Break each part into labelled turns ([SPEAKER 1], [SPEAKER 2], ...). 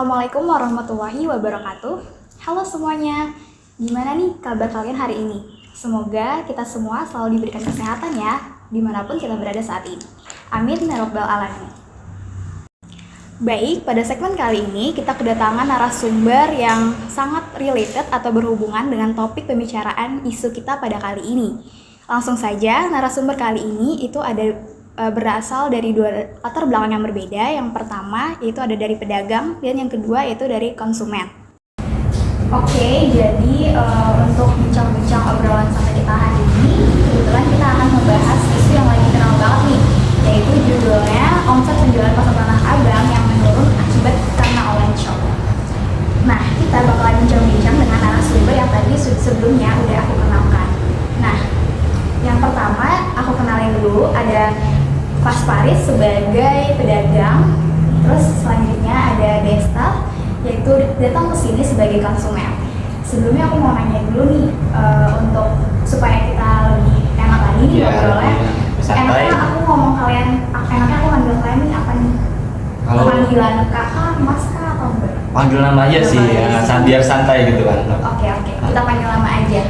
[SPEAKER 1] Assalamualaikum warahmatullahi wabarakatuh. Halo semuanya, gimana nih kabar kalian hari ini? Semoga kita semua selalu diberikan kesehatan ya, dimanapun kita berada saat ini. Amin ya rabbal alamin. Baik, pada segmen kali ini kita kedatangan narasumber yang sangat related atau berhubungan dengan topik pembicaraan isu kita pada kali ini. Langsung saja, narasumber kali ini itu berasal dari dua latar belakang yang berbeda. Yang pertama yaitu ada dari pedagang dan yang kedua yaitu dari konsumen. Oke, jadi untuk bincang-bincang obrolan santai kita hari ini, kebetulan kita akan membahas isu yang lagi terkenal banget nih, yaitu judulnya omset penjualan pasar Tanah Abang yang menurun akibat karena online shop. Nah, kita bakalan bincang-bincang dengan narasumber yang tadi sebelumnya udah aku kenalkan. Nah, yang pertama aku kenalin dulu, ada Mas Faris sebagai pedagang, terus selanjutnya ada Desta yaitu datang ke sini sebagai konsumen. Sebelumnya aku mau nanya dulu nih, untuk supaya kita lebih enak lagi nih ngobrolnya. Enaknya aku ngomong kalian, enaknya aku manggil kalian nih apa nih? Kalau panggilan kakak, mas kak atau enggak?
[SPEAKER 2] Panggil nama aja sih, ya, biar santai gitu kan.
[SPEAKER 1] Oke, kita panggil nama aja.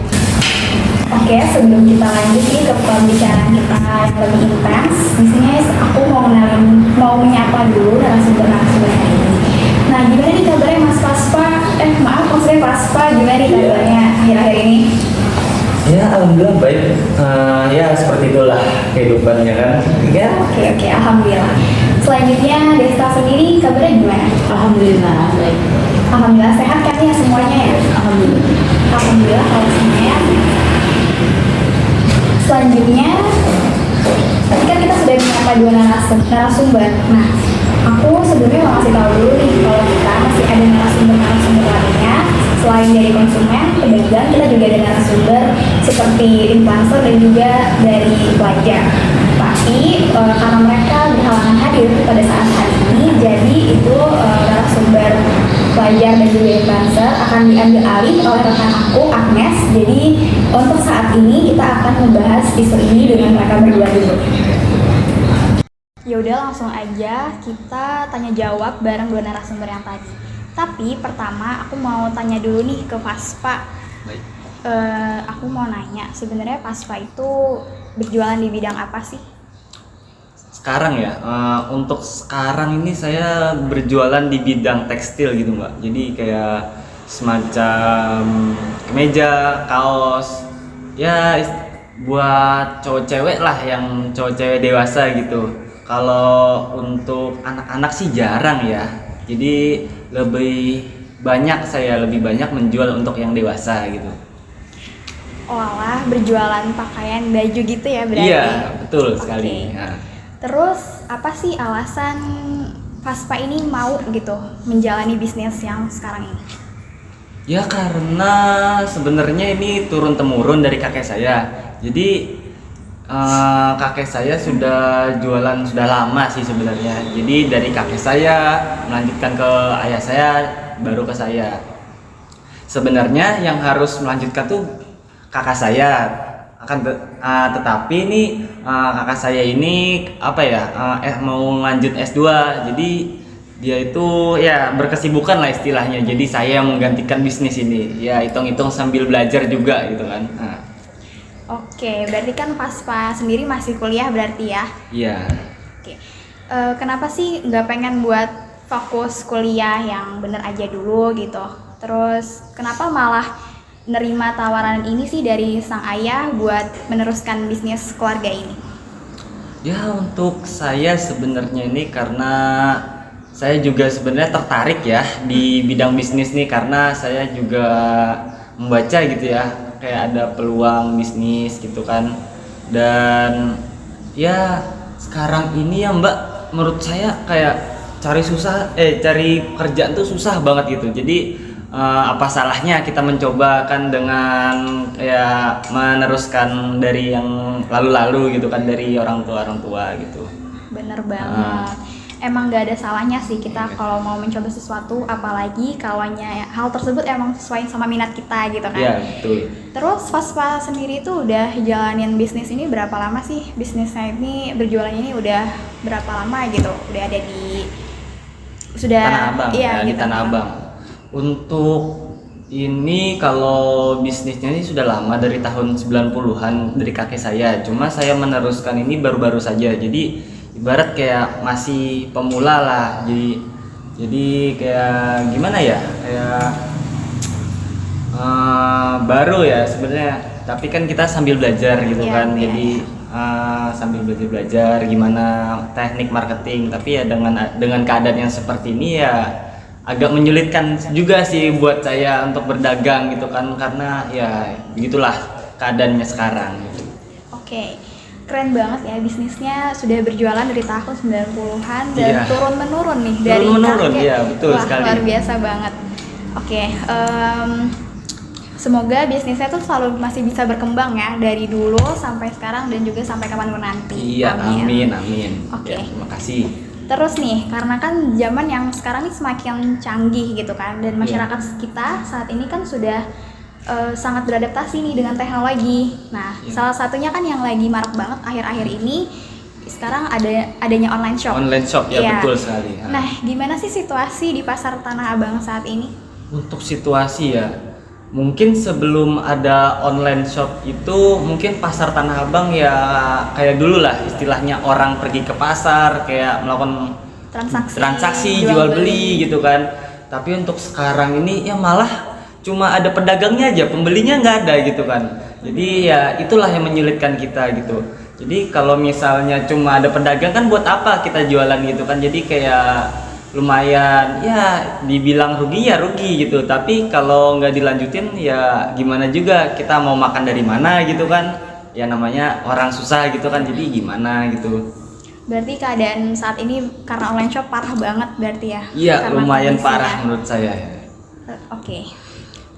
[SPEAKER 1] Oke, sebelum kita lanjut nih ke pembicaraan kita yang lebih intens, di sini aku mau menyapa dulu narasumber hari ini. Nah, gimana nih kabarnya Mas Paspa? Maksudnya Paspa, gimana nih kabarnya akhir-akhir ini?
[SPEAKER 2] Ya, alhamdulillah baik. Ya seperti itulah kehidupannya kan. Ya.
[SPEAKER 1] Oke, alhamdulillah. Selanjutnya Desta sendiri kabarnya gimana?
[SPEAKER 3] Alhamdulillah baik.
[SPEAKER 1] Alhamdulillah sehat kan ya semuanya ya? Alhamdulillah kalau semuanya. Selanjutnya, tadi kan kita sudah menyapa dua narasumber. Nah, aku sebelumnya mau kasih tahu dulu nih kalau kita masih ada narasumber lainnya selain dari konsumen, pedagang, kita juga ada narasumber seperti influencer dan juga dari pelajar. Tapi karena mereka berhalangan hadir pada saat hari ini, jadi itu narasumber pelajar dan juga influencer akan diambil alih oleh rekan aku, Agnes. Jadi untuk saat ini kita akan membahas isu ini dengan mereka berdua dulu. Yaudah, langsung aja kita tanya jawab bareng dua narasumber yang tadi. Tapi pertama aku mau tanya dulu nih ke Paspa.
[SPEAKER 2] Baik.
[SPEAKER 1] Aku mau nanya, sebenarnya Paspa itu berjualan di bidang apa sih?
[SPEAKER 2] Sekarang ya, untuk sekarang ini saya berjualan di bidang tekstil gitu Mbak. Jadi kayak semacam kemeja, kaos, ya buat cowok cewek lah, yang cowok cewek dewasa gitu. Kalau untuk anak-anak sih jarang ya. Jadi lebih banyak menjual untuk yang dewasa gitu.
[SPEAKER 1] Oalah, berjualan pakaian baju gitu ya berarti?
[SPEAKER 2] Iya, betul sekali. Ya.
[SPEAKER 1] Terus apa sih alasan Paspa ini mau gitu menjalani bisnis yang sekarang ini?
[SPEAKER 2] Ya karena sebenarnya ini turun temurun dari kakek saya. Jadi kakek saya sudah jualan sudah lama sih sebenarnya. Jadi dari kakek saya melanjutkan ke ayah saya, baru ke saya. Sebenarnya yang harus melanjutkan tuh kakak saya, tetapi ini kakak saya ini mau lanjut S2. Jadi dia itu ya berkesibukan lah istilahnya. Jadi saya yang menggantikan bisnis ini. Ya hitung-hitung sambil belajar juga gitu kan.
[SPEAKER 1] Oke, berarti kan Paspa sendiri masih kuliah berarti ya?
[SPEAKER 2] Iya.
[SPEAKER 1] Oke. Kenapa sih nggak pengen buat fokus kuliah yang bener aja dulu gitu? Terus kenapa malah nerima tawaran ini sih dari sang ayah buat meneruskan bisnis keluarga ini?
[SPEAKER 2] Ya untuk saya sebenarnya ini karena saya juga sebenarnya tertarik ya di bidang bisnis nih, karena saya juga membaca gitu ya, kayak ada peluang bisnis gitu kan. Dan ya sekarang ini ya Mbak, menurut saya kayak cari kerjaan tuh susah banget gitu. Jadi apa salahnya kita mencoba kan dengan ya meneruskan dari yang lalu-lalu gitu kan, dari orang tua gitu.
[SPEAKER 1] Bener banget. Emang gak ada salahnya sih kita kalau mau mencoba sesuatu, apalagi kalau hal tersebut emang sesuai sama minat kita gitu kan.
[SPEAKER 2] Iya, betul.
[SPEAKER 1] Terus Paspa sendiri tuh udah jalanin bisnis ini berapa lama sih? Bisnisnya ini, berjualannya ini udah berapa lama gitu? Udah ada di Sudah
[SPEAKER 2] Tanah Abang
[SPEAKER 1] iya
[SPEAKER 2] ya, di
[SPEAKER 1] gitu.
[SPEAKER 2] Tanah Abang. Untuk ini kalau bisnisnya ini sudah lama dari tahun 90-an dari kakek saya. Cuma saya meneruskan ini baru-baru saja. Jadi ibarat kayak masih pemula lah. Jadi kayak gimana ya? Kayak baru ya sebenarnya. Tapi kan kita sambil belajar gitu
[SPEAKER 1] Iya,
[SPEAKER 2] kan.
[SPEAKER 1] iya,
[SPEAKER 2] Jadi sambil belajar gimana teknik marketing. Tapi ya dengan keadaan yang seperti ini ya agak menyulitkan juga sih buat saya untuk berdagang gitu kan, karena ya begitulah keadaannya sekarang gitu.
[SPEAKER 1] Oke. Keren banget ya, bisnisnya sudah berjualan dari tahun 90-an dan
[SPEAKER 2] Iya.
[SPEAKER 1] turun menurun nih dari
[SPEAKER 2] Turun-menurun,
[SPEAKER 1] kakek.
[SPEAKER 2] iya, betul
[SPEAKER 1] Wah,
[SPEAKER 2] sekali.
[SPEAKER 1] luar biasa banget. Oke, semoga bisnisnya tuh selalu masih bisa berkembang ya dari dulu sampai sekarang dan juga sampai kapanpun nanti.
[SPEAKER 2] Iya, amin.
[SPEAKER 1] Oke.
[SPEAKER 2] Ya, terima kasih.
[SPEAKER 1] Terus nih, karena kan zaman yang sekarang ini semakin canggih gitu kan, dan masyarakat kita saat ini kan sudah sangat beradaptasi nih dengan teknologi. Nah, salah satunya kan yang lagi marak banget akhir-akhir ini, sekarang adanya online shop.
[SPEAKER 2] Online shop ya,
[SPEAKER 1] Iya.
[SPEAKER 2] betul sekali.
[SPEAKER 1] Nah, gimana sih situasi di pasar Tanah Abang saat ini?
[SPEAKER 2] Untuk situasi ya, mungkin sebelum ada online shop itu mungkin pasar Tanah Abang ya kayak dulu lah istilahnya, orang pergi ke pasar kayak melakukan transaksi jual beli gitu kan. Tapi untuk sekarang ini ya malah cuma ada pedagangnya aja, pembelinya nggak ada gitu kan. Jadi ya itulah yang menyulitkan kita gitu. Jadi kalau misalnya cuma ada pedagang kan buat apa kita jualan gitu kan. Jadi kayak lumayan ya dibilang rugi ya rugi gitu. Tapi kalau nggak dilanjutin ya gimana juga, kita mau makan dari mana gitu kan. Ya namanya orang susah gitu kan, jadi gimana gitu.
[SPEAKER 1] Berarti keadaan saat ini karena online shop parah banget berarti ya?
[SPEAKER 2] Iya,
[SPEAKER 1] Karena
[SPEAKER 2] lumayan
[SPEAKER 1] kondisinya.
[SPEAKER 2] parah menurut saya.
[SPEAKER 1] Oke.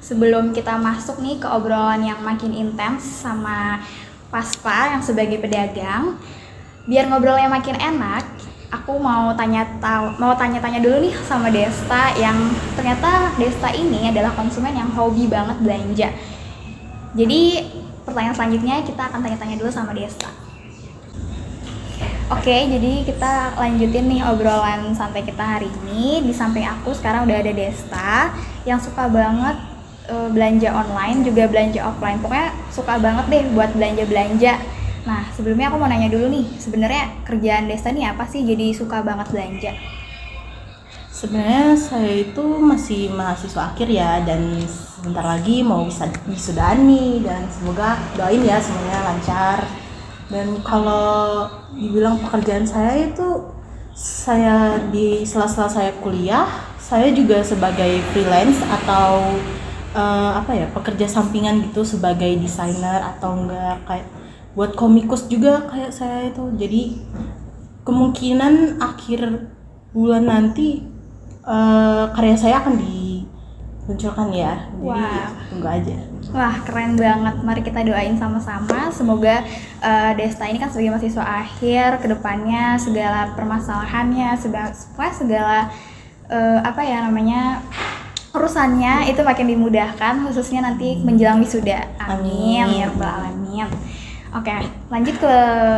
[SPEAKER 1] Sebelum kita masuk nih ke obrolan yang makin intens sama Paspa yang sebagai pedagang, biar ngobrolnya makin enak, aku mau tanya-tanya dulu nih sama Desta, yang ternyata Desta ini adalah konsumen yang hobi banget belanja. Jadi pertanyaan selanjutnya kita akan tanya-tanya dulu sama Desta. Oke, jadi kita lanjutin nih obrolan santai kita hari ini. Di samping aku sekarang udah ada Desta yang suka banget belanja online juga belanja offline. Pokoknya suka banget deh buat belanja-belanja. Nah, sebelumnya aku mau nanya dulu nih, sebenarnya kerjaan Desta nih apa sih jadi suka banget belanja?
[SPEAKER 3] Sebenarnya saya itu masih mahasiswa akhir ya, dan sebentar lagi mau wisudaan nih, dan semoga doain ya semuanya lancar. Dan kalau dibilang pekerjaan saya itu, saya di sela-sela saya kuliah, saya juga sebagai freelance atau pekerja sampingan gitu sebagai desainer, atau enggak kayak buat komikus juga kayak saya itu. Jadi kemungkinan akhir bulan nanti karya saya akan diluncurkan ya. Jadi
[SPEAKER 1] Wah.
[SPEAKER 3] tunggu aja.
[SPEAKER 1] Wah, keren banget. Mari kita doain sama-sama. Semoga Desta ini kan sebagai mahasiswa akhir, kedepannya segala permasalahannya, segala urusannya itu makin dimudahkan, khususnya nanti menjelang wisuda. Amin ya rabbal alamin. Oke, lanjut ke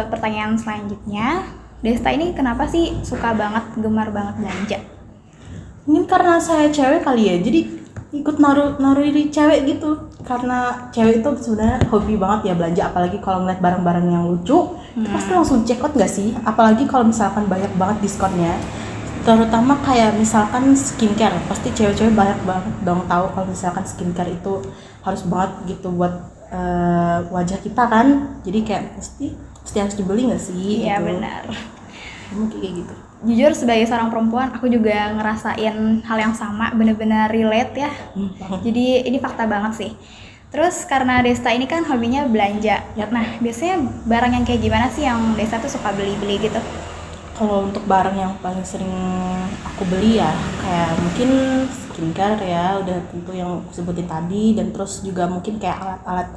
[SPEAKER 1] pertanyaan selanjutnya. Desta ini kenapa sih suka banget, gemar banget belanja?
[SPEAKER 3] Mungkin karena saya cewek kali ya, jadi ikut naruh diri cewek gitu. Karena cewek itu sebenarnya hobi banget ya belanja, apalagi kalau ngeliat barang-barang yang lucu, itu pasti langsung check out gak sih? Apalagi kalau misalkan banyak banget diskonnya. Terutama kayak misalkan skincare, pasti cewek-cewek banyak banget dong tahu kalau misalkan skincare itu harus banget gitu buat wajah kita kan. Jadi kayak mesti harus dibeli nggak sih?
[SPEAKER 1] Iya
[SPEAKER 3] gitu.
[SPEAKER 1] benar.
[SPEAKER 3] Mungkin kayak gitu.
[SPEAKER 1] Jujur sebagai seorang perempuan, aku juga ngerasain hal yang sama, bener-bener relate ya. Jadi ini fakta banget sih. Terus karena Desta ini kan hobinya belanja.
[SPEAKER 3] Yap.
[SPEAKER 1] Nah, biasanya barang yang kayak gimana sih yang Desta tuh suka beli-beli gitu?
[SPEAKER 3] Kalau untuk barang yang paling sering aku beli ya kayak mungkin skincare ya, udah tentu yang aku sebutin tadi, dan terus juga mungkin kayak alat-alat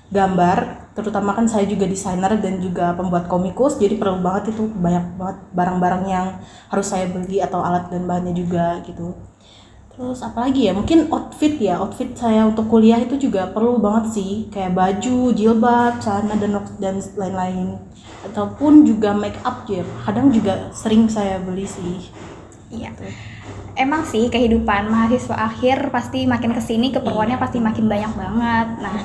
[SPEAKER 3] gambar, terutama kan saya juga desainer dan juga pembuat komikus, jadi perlu banget itu banyak banget barang-barang yang harus saya beli, atau alat dan bahannya juga gitu. Terus apalagi ya, mungkin outfit saya untuk kuliah itu juga perlu banget sih, kayak baju, jilbab, celana dan lain-lain, ataupun juga make up ya, kadang juga sering saya beli sih.
[SPEAKER 1] Iya. emang sih kehidupan mahasiswa akhir pasti makin kesini keperluannya pasti makin banyak banget. Nah,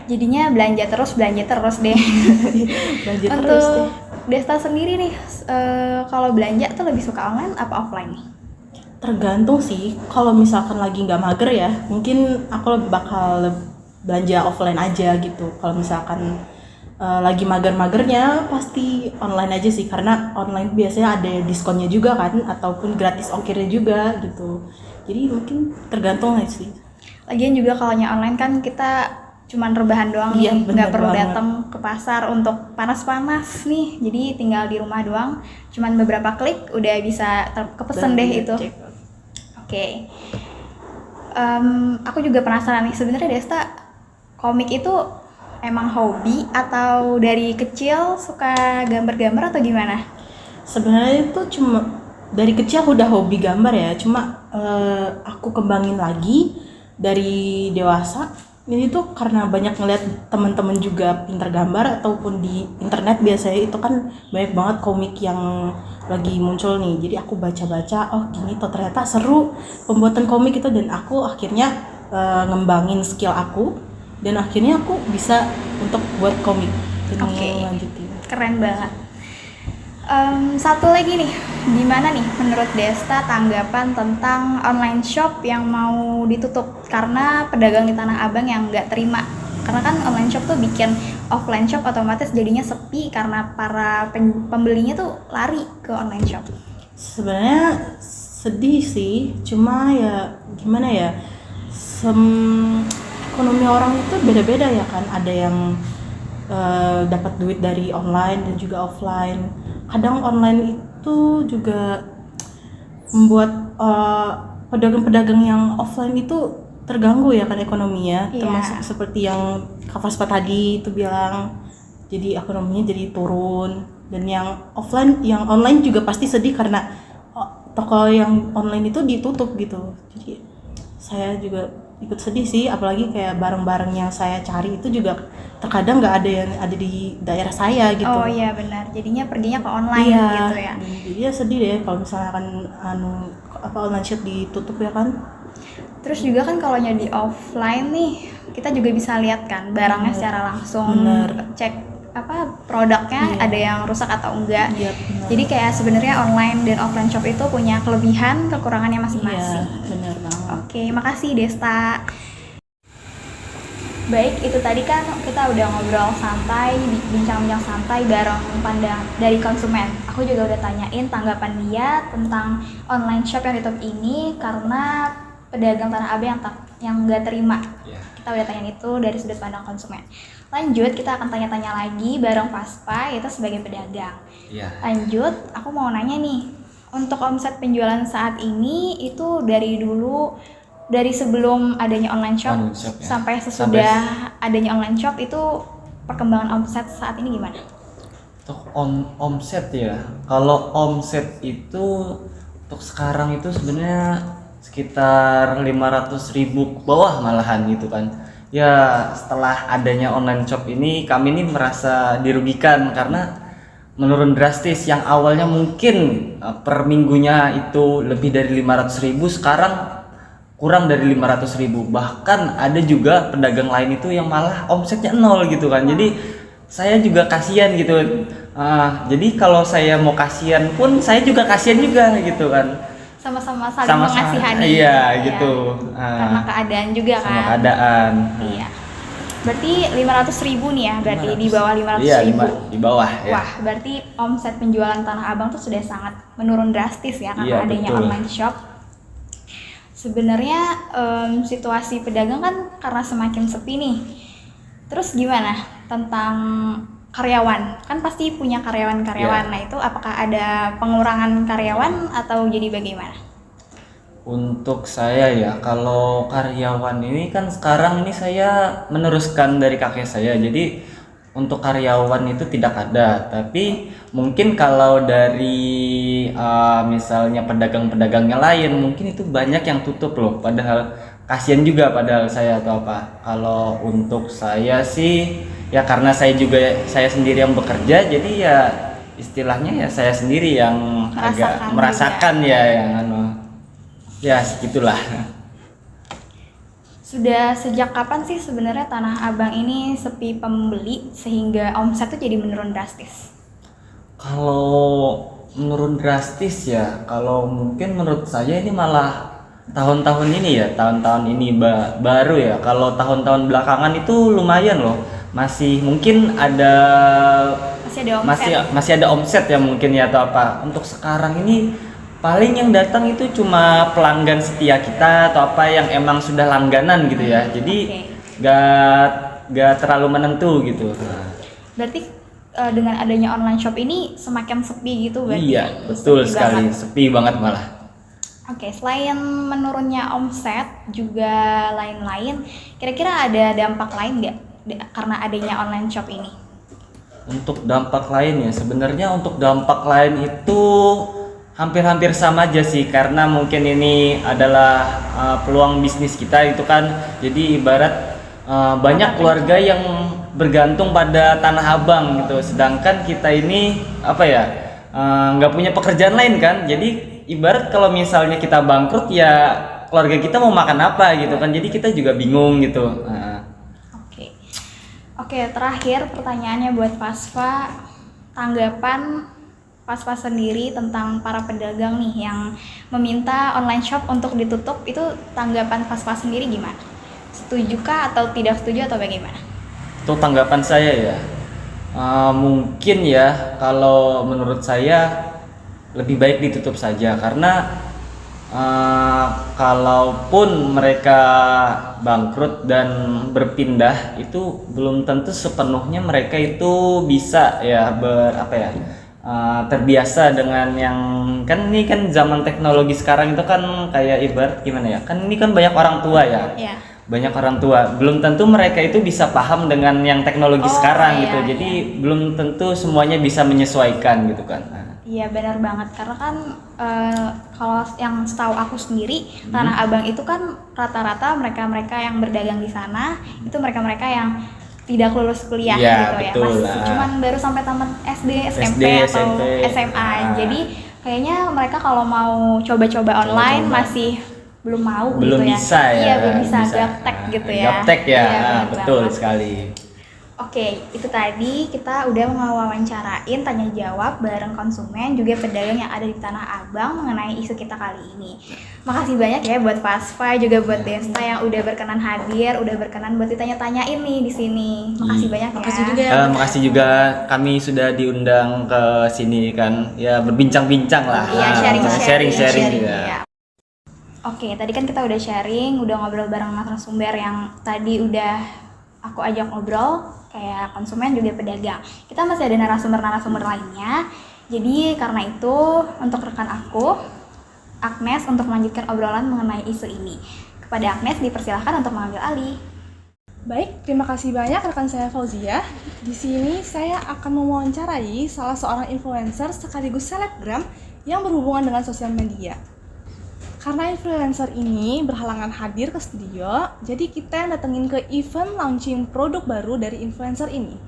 [SPEAKER 1] jadinya belanja terus deh.
[SPEAKER 3] Belanja terus
[SPEAKER 1] Untuk
[SPEAKER 3] deh.
[SPEAKER 1] Desta sendiri nih, kalau belanja tuh lebih suka online apa offline nih?
[SPEAKER 3] Tergantung sih, kalau misalkan lagi nggak mager ya, mungkin aku bakal belanja offline aja gitu. Kalau misalkan lagi mager-magernya pasti online aja sih, karena online biasanya ada diskonnya juga kan, ataupun gratis ongkirnya juga gitu. Jadi mungkin tergantung aja sih.
[SPEAKER 1] Lagian juga kalau online kan kita cuman rebahan doang
[SPEAKER 3] Iya,
[SPEAKER 1] nih,
[SPEAKER 3] bener
[SPEAKER 1] nggak perlu
[SPEAKER 3] banget.
[SPEAKER 1] datang ke pasar untuk panas-panas nih. Jadi tinggal di rumah doang, cuman beberapa klik udah bisa kepesen deh itu.
[SPEAKER 3] Cek.
[SPEAKER 1] Oke. Aku juga penasaran nih, sebenarnya Desta komik itu emang hobi atau dari kecil suka gambar-gambar atau gimana?
[SPEAKER 3] Sebenarnya itu cuma dari kecil udah hobi gambar ya, cuma aku kembangin lagi dari dewasa. Ini tuh karena banyak ngeliat teman-teman juga pintar gambar, ataupun di internet biasanya itu kan banyak banget komik yang lagi muncul nih. Jadi aku baca-baca, oh gini tuh ternyata seru pembuatan komik itu, dan aku akhirnya ngembangin skill aku, dan akhirnya aku bisa untuk buat komik dan
[SPEAKER 1] Oke.
[SPEAKER 3] lanjutin.
[SPEAKER 1] Keren banget. Satu lagi nih, gimana nih menurut Desta tanggapan tentang online shop yang mau ditutup karena pedagang di Tanah Abang yang nggak terima? Karena kan online shop tuh bikin offline shop otomatis jadinya sepi karena para pembelinya tuh lari ke online shop.
[SPEAKER 3] Sebenarnya sedih sih, cuma ya gimana ya, ekonomi orang itu beda-beda ya kan. Ada yang dapat duit dari online dan juga offline. Kadang online itu juga membuat pedagang-pedagang yang offline itu terganggu ya kan ekonominya.
[SPEAKER 1] Iya.
[SPEAKER 3] Termasuk seperti yang Kak Faspa tadi itu bilang, jadi ekonominya jadi turun. Dan yang offline, yang online juga pasti sedih karena toko yang online itu ditutup gitu. Jadi saya juga ikut sedih sih, apalagi kayak barang-barang yang saya cari itu juga terkadang nggak ada yang ada di daerah saya gitu.
[SPEAKER 1] Oh iya benar, jadinya perginya ke online
[SPEAKER 3] Iya,
[SPEAKER 1] gitu ya.
[SPEAKER 3] jadi ya sedih deh kalau misalkan online shop ditutup ya kan.
[SPEAKER 1] Terus juga kan kalau di offline nih, kita juga bisa lihat kan barangnya secara langsung,
[SPEAKER 3] Bener.
[SPEAKER 1] cek produknya ada yang rusak atau enggak.
[SPEAKER 3] Iya, bener.
[SPEAKER 1] Jadi kayak sebenarnya online dan offline shop itu punya kelebihan, kekurangannya
[SPEAKER 3] Iya,
[SPEAKER 1] masing-masing.
[SPEAKER 3] benar banget.
[SPEAKER 1] Oke, makasih Desta. Baik, itu tadi kan kita udah ngobrol santai, bincang-bincang santai bareng pandang dari konsumen. Aku juga udah tanyain tanggapan dia tentang online shop yang ditutup ini karena pedagang Tanah Abang yang nggak terima.
[SPEAKER 2] Ya.
[SPEAKER 1] Kita udah tanyain itu dari sudut pandang konsumen. Lanjut, kita akan tanya-tanya lagi bareng Faspa, yaitu sebagai pedagang.
[SPEAKER 2] Iya.
[SPEAKER 1] Lanjut, aku mau nanya nih, untuk omset penjualan saat ini itu dari sebelum adanya online shop,
[SPEAKER 2] Online shop, ya.
[SPEAKER 1] sampai sesudah adanya online shop itu perkembangan omset saat ini gimana?
[SPEAKER 2] Untuk omset ya. Kalau omset itu untuk sekarang itu sebenarnya sekitar 500.000 ke bawah malahan gitu kan. Ya setelah adanya online shop ini kami ini merasa dirugikan karena menurun drastis. Yang awalnya mungkin per minggunya itu lebih dari 500.000, sekarang kurang dari 500.000. Bahkan ada juga pedagang lain itu yang malah omsetnya nol gitu kan. Jadi saya juga kasihan gitu. Jadi kalau saya mau kasihan pun saya juga kasihan juga gitu kan.
[SPEAKER 1] Sama-sama saling
[SPEAKER 2] Sama-sama,
[SPEAKER 1] mengasihani.
[SPEAKER 2] iya,
[SPEAKER 1] ya.
[SPEAKER 2] gitu.
[SPEAKER 1] Karena keadaan juga kan.
[SPEAKER 2] Sama keadaan.
[SPEAKER 1] Iya. Berarti 500.000 nih ya, berarti di bawah 500.000.
[SPEAKER 2] Iya, di bawah ya.
[SPEAKER 1] Wah, berarti omset penjualan Tanah Abang tuh sudah sangat menurun drastis ya karena
[SPEAKER 2] Iya,
[SPEAKER 1] adanya
[SPEAKER 2] betul.
[SPEAKER 1] online shop. Sebenarnya situasi pedagang kan karena semakin sepi nih. Terus gimana tentang karyawan? Kan pasti punya karyawan-karyawan.
[SPEAKER 2] Iya.
[SPEAKER 1] Nah itu apakah ada pengurangan karyawan atau jadi bagaimana?
[SPEAKER 2] Untuk saya ya, kalau karyawan ini kan sekarang ini saya meneruskan dari kakek saya. Jadi untuk karyawan itu tidak ada, tapi mungkin kalau dari misalnya pedagang-pedagangnya lain mungkin itu banyak yang tutup loh. Padahal kasihan juga padahal saya atau apa. Kalau untuk saya sih ya karena saya sendiri yang bekerja, jadi ya istilahnya ya saya sendiri yang agak merasakan ya yang Ya segitulah.
[SPEAKER 1] Sudah sejak kapan sih sebenarnya Tanah Abang ini sepi pembeli sehingga omset tuh jadi menurun drastis?
[SPEAKER 2] Kalau menurun drastis ya, kalau mungkin menurut saya ini malah tahun-tahun ini ya, tahun-tahun ini baru ya. Kalau tahun-tahun belakangan itu lumayan loh, masih mungkin ada
[SPEAKER 1] Masih ada omset?
[SPEAKER 2] masih ada omset ya mungkin ya atau apa. Untuk sekarang ini paling yang datang itu cuma pelanggan setia kita atau apa yang emang sudah langganan gitu ya. Jadi
[SPEAKER 1] Oke.
[SPEAKER 2] gak gak terlalu menentu gitu.
[SPEAKER 1] Berarti dengan adanya online shop ini semakin sepi gitu berarti?
[SPEAKER 2] Iya,
[SPEAKER 1] ya?
[SPEAKER 2] betul
[SPEAKER 1] Sepi
[SPEAKER 2] sekali,
[SPEAKER 1] banget.
[SPEAKER 2] sepi banget malah.
[SPEAKER 1] Oke, selain menurunnya omset juga lain-lain, kira-kira ada dampak lain nggak karena adanya online shop ini?
[SPEAKER 2] Untuk dampak lain ya, sebenarnya untuk dampak lain itu hampir-hampir sama aja sih, karena mungkin ini adalah peluang bisnis kita itu kan. Jadi ibarat banyak keluarga yang bergantung pada Tanah Abang gitu, sedangkan kita ini apa ya, nggak punya pekerjaan lain kan. Jadi ibarat kalau misalnya kita bangkrut ya keluarga kita mau makan apa gitu kan, jadi kita juga bingung gitu.
[SPEAKER 1] Oke. Oke, terakhir pertanyaannya buat Pasva, tanggapan Pasva sendiri tentang para pedagang nih yang meminta online shop untuk ditutup, itu tanggapan Pasva sendiri gimana? Setujukah atau tidak setuju atau bagaimana?
[SPEAKER 2] Itu tanggapan saya ya. Mungkin ya kalau menurut saya lebih baik ditutup saja, karena kalaupun mereka bangkrut dan berpindah itu belum tentu sepenuhnya mereka itu bisa ya terbiasa dengan yang kan. Ini kan zaman teknologi sekarang itu kan kayak ibarat gimana ya, kan ini kan banyak orang tua ya.
[SPEAKER 1] Iya.
[SPEAKER 2] Banyak orang tua, belum tentu mereka itu bisa paham dengan yang teknologi sekarang
[SPEAKER 1] iya,
[SPEAKER 2] gitu. Jadi belum tentu semuanya bisa menyesuaikan gitu kan.
[SPEAKER 1] Iya, benar banget, karena kan kalau yang setahu aku sendiri, Tanah Abang itu kan rata-rata mereka-mereka yang berdagang di sana itu mereka-mereka yang tidak lulus kuliah
[SPEAKER 2] Iya,
[SPEAKER 1] gitu ya,
[SPEAKER 2] betul
[SPEAKER 1] masih
[SPEAKER 2] lah.
[SPEAKER 1] cuman baru sampai tamat SD, SMP
[SPEAKER 2] SD,
[SPEAKER 1] atau
[SPEAKER 2] SMP.
[SPEAKER 1] SMA. Jadi kayaknya mereka kalau mau coba-coba online
[SPEAKER 2] Coba-coba.
[SPEAKER 1] masih belum mau
[SPEAKER 2] Belum
[SPEAKER 1] gitu ya.
[SPEAKER 2] bisa ya.
[SPEAKER 1] Iya, belum bisa gaptek gitu ya.
[SPEAKER 2] Gaptek ya,
[SPEAKER 1] Iya, benar
[SPEAKER 2] betul
[SPEAKER 1] banget.
[SPEAKER 2] sekali.
[SPEAKER 1] Oke, itu tadi kita udah mewawancarain tanya jawab bareng konsumen juga pedagang yang ada di Tanah Abang mengenai isu kita kali ini. Makasih banyak ya buat Pasva juga buat Desta yang udah berkenan hadir, udah berkenan buat ditanya-tanyain nih di sini. Makasih banyak ya.
[SPEAKER 3] Makasih juga ya.
[SPEAKER 2] Makasih juga kami sudah diundang ke sini kan, ya berbincang-bincang lah.
[SPEAKER 1] Iya, sharing-sharing.
[SPEAKER 2] Sharing juga.
[SPEAKER 1] Iya. Oke, tadi kan kita udah sharing, udah ngobrol bareng narasumber yang tadi udah aku ajak ngobrol, kayak konsumen juga pedagang. Kita masih ada narasumber-narasumber lainnya. Jadi karena itu untuk rekan aku, Agnes, untuk melanjutkan obrolan mengenai isu ini. Kepada Agnes dipersilahkan untuk mengambil alih.
[SPEAKER 4] Baik, terima kasih banyak rekan saya Fauzia. Di sini saya akan mewawancarai salah seorang influencer sekaligus selebgram yang berhubungan dengan sosial media. Karena influencer ini berhalangan hadir ke studio, jadi kita yang datengin ke event launching produk baru dari influencer ini.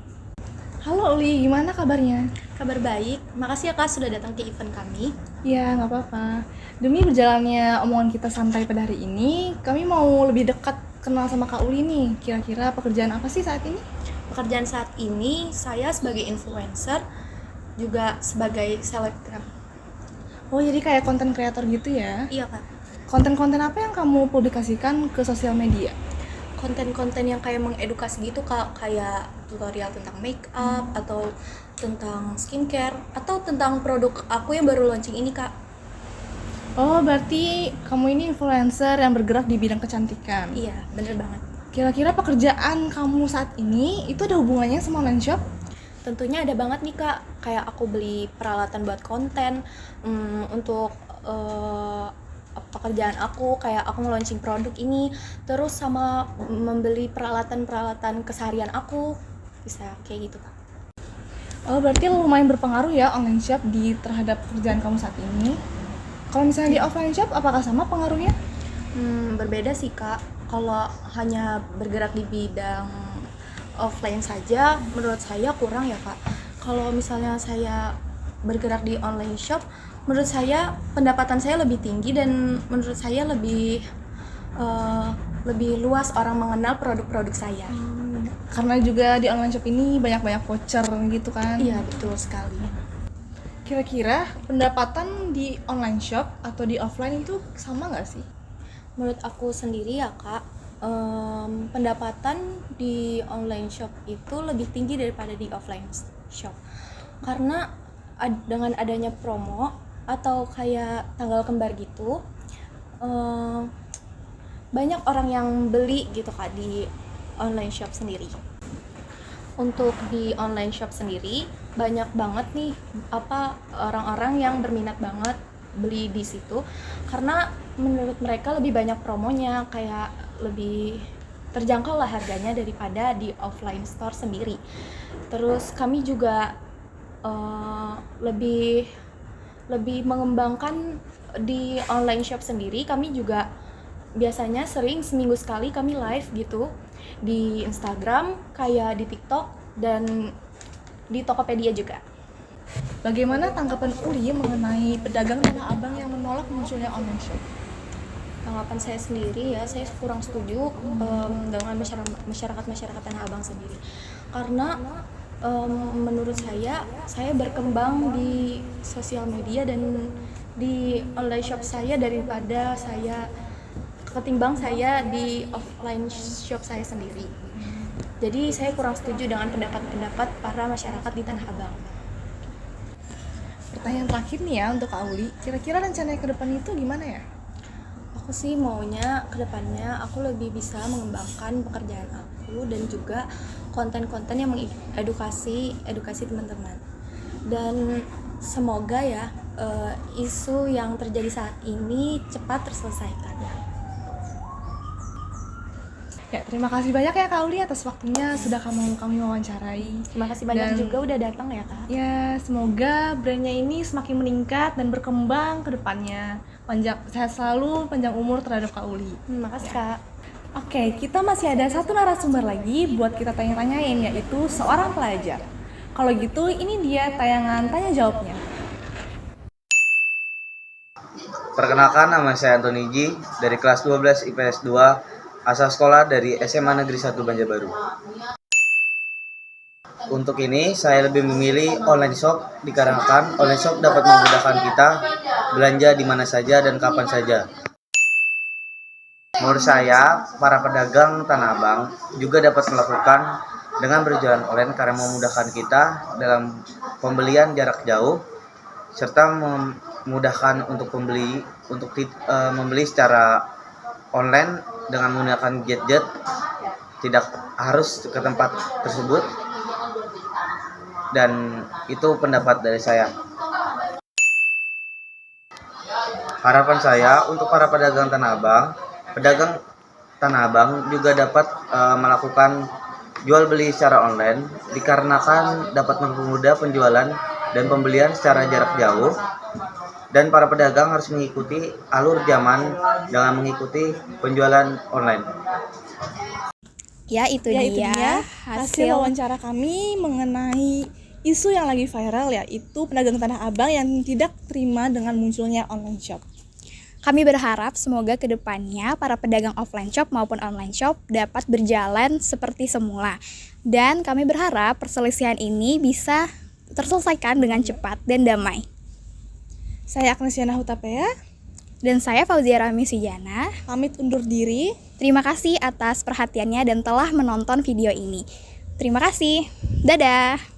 [SPEAKER 4] Halo Uli, gimana kabarnya?
[SPEAKER 5] Kabar baik, makasih ya Kak sudah datang ke event kami.
[SPEAKER 4] Ya, nggak apa-apa. Demi berjalannya omongan kita santai pada hari ini, kami mau lebih dekat kenal sama Kak Uli nih. Kira-kira pekerjaan apa sih saat ini?
[SPEAKER 5] Pekerjaan saat ini, saya sebagai influencer, juga sebagai selebgram.
[SPEAKER 4] Oh, jadi kayak konten kreator gitu ya?
[SPEAKER 5] Iya Kak,
[SPEAKER 4] Konten-konten apa yang kamu publikasikan ke sosial media?
[SPEAKER 5] konten-konten yang kayak mengedukasi gitu Kak, kayak tutorial tentang make up, atau tentang skincare, atau tentang produk aku yang baru launching ini Kak.
[SPEAKER 4] Oh, berarti kamu ini influencer yang bergerak di bidang kecantikan.
[SPEAKER 5] Iya, bener banget.
[SPEAKER 4] Kira-kira pekerjaan kamu saat ini itu ada hubungannya sama online shop?
[SPEAKER 5] Tentunya ada banget nih Kak, kayak aku beli peralatan buat konten, untuk pekerjaan aku, kayak aku nge-launching produk ini, terus sama membeli peralatan-peralatan keseharian aku, bisa kayak gitu Kak.
[SPEAKER 4] Oh, berarti lumayan berpengaruh ya online shop terhadap pekerjaan kamu saat ini. Kalau misalnya di offline shop, apakah sama pengaruhnya?
[SPEAKER 5] Berbeda sih Kak, kalau hanya bergerak di bidang offline saja, menurut saya kurang ya Kak. Kalau misalnya saya bergerak di online shop, menurut saya pendapatan saya lebih tinggi dan menurut saya lebih luas orang mengenal produk-produk saya.
[SPEAKER 4] Karena juga di online shop ini banyak-banyak voucher gitu kan.
[SPEAKER 5] Iya, betul sekali.
[SPEAKER 4] Kira-kira pendapatan di online shop atau di offline itu sama nggak sih?
[SPEAKER 5] Menurut aku sendiri ya Kak, pendapatan di online shop itu lebih tinggi daripada di offline shop. Karena dengan adanya promo atau kayak tanggal kembar gitu, banyak orang yang beli gitu Kak di online shop sendiri. Untuk di online shop sendiri banyak banget nih orang-orang yang berminat banget beli di situ karena menurut mereka lebih banyak promonya, kayak lebih terjangkau lah harganya daripada di offline store sendiri. Terus kami juga lebih mengembangkan di online shop sendiri. Kami juga biasanya sering seminggu sekali kami live gitu di Instagram, kayak di TikTok, dan di Tokopedia juga.
[SPEAKER 4] Bagaimana tanggapan Uli mengenai pedagang Tanah Abang yang menolak munculnya online shop?
[SPEAKER 5] Tanggapan saya sendiri ya, saya kurang setuju dengan masyarakat Tanah Abang sendiri. Karena menurut saya berkembang di sosial media dan di online shop saya daripada ketimbang saya di offline shop saya sendiri. Jadi saya kurang setuju dengan pendapat para masyarakat di Tanah Abang.
[SPEAKER 4] Pertanyaan terakhir nih ya untuk Kak Uli, kira-kira rencana ke depan itu gimana ya?
[SPEAKER 5] Aku sih maunya ke depannya aku lebih bisa mengembangkan pekerjaan aku dan juga konten-konten yang mengedukasi teman-teman. Dan semoga ya isu yang terjadi saat ini cepat terselesaikan.
[SPEAKER 4] Ya, terima kasih banyak ya Kak Uli atas waktunya sudah kami wawancarai.
[SPEAKER 5] Terima kasih banyak
[SPEAKER 4] Dan
[SPEAKER 5] juga udah datang ya Kak.
[SPEAKER 4] ya, semoga brandnya ini semakin meningkat dan berkembang ke depannya. Sehat selalu, panjang umur terhadap Kak Uli.
[SPEAKER 5] Terima kasih Kak.
[SPEAKER 4] Oke, kita masih ada satu narasumber lagi buat kita tanya-tanyain, yaitu seorang pelajar. Kalau gitu, ini dia tayangan tanya jawabnya.
[SPEAKER 6] Perkenalkan, nama saya Antoni Ji dari kelas 12 IPS 2, asal sekolah dari SMA Negeri 1 Banjarbaru. Untuk ini, saya lebih memilih online shop dikarenakan online shop dapat memudahkan kita belanja di mana saja dan kapan saja. Menurut saya, para pedagang Tanah Abang juga dapat melakukan dengan berjualan online karena memudahkan kita dalam pembelian jarak jauh serta memudahkan untuk membeli secara online dengan menggunakan gadget, tidak harus ke tempat tersebut. Dan itu pendapat dari saya. Harapan saya untuk para pedagang Tanah Abang juga dapat melakukan jual beli secara online dikarenakan dapat mempermudah penjualan dan pembelian secara jarak jauh. Dan para pedagang harus mengikuti alur zaman dengan mengikuti penjualan online.
[SPEAKER 1] Ya, itu dia
[SPEAKER 4] hasil wawancara kami mengenai isu yang lagi viral, yaitu pedagang Tanah Abang yang tidak terima dengan munculnya online shop.
[SPEAKER 1] Kami berharap semoga kedepannya para pedagang offline shop maupun online shop dapat berjalan seperti semula. Dan kami berharap perselisihan ini bisa terselesaikan dengan cepat dan damai.
[SPEAKER 4] Saya Agnesyana Hutapea.
[SPEAKER 1] Dan saya Fauzia Rahmi Sujana.
[SPEAKER 4] Pamit undur diri.
[SPEAKER 1] Terima kasih atas perhatiannya dan telah menonton video ini. Terima kasih. Dadah.